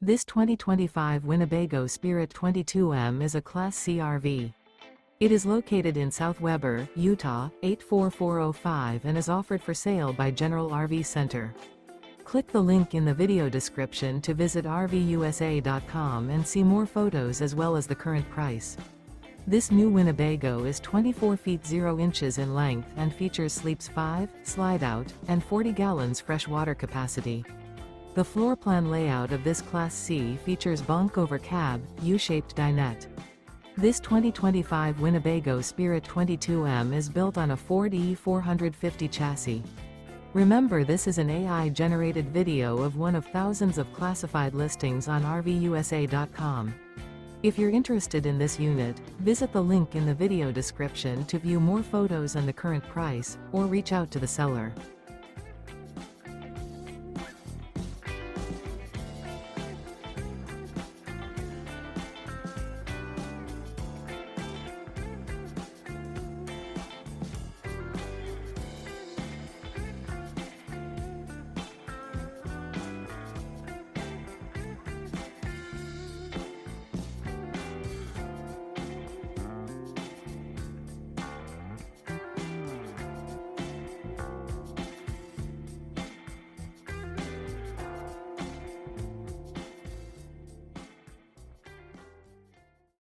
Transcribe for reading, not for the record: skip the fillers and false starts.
This 2025 Winnebago Spirit 22M is a Class C RV. It is located in South Weber, Utah, 84405 and is offered for sale by General RV Center. Click the link in the video description to visit RVUSA.com and see more photos as well as the current price. This new Winnebago is 24 feet 0 inches in length and features sleeps 5, slide-out, and 40 gallons fresh water capacity. The floor plan layout of this Class C features bunk over cab, U-shaped dinette. This 2025 Winnebago Spirit 22M is built on a Ford E450 chassis. Remember, this is an AI-generated video of one of thousands of classified listings on RVUSA.com. If you're interested in this unit, visit the link in the video description to view more photos and the current price, or reach out to the seller.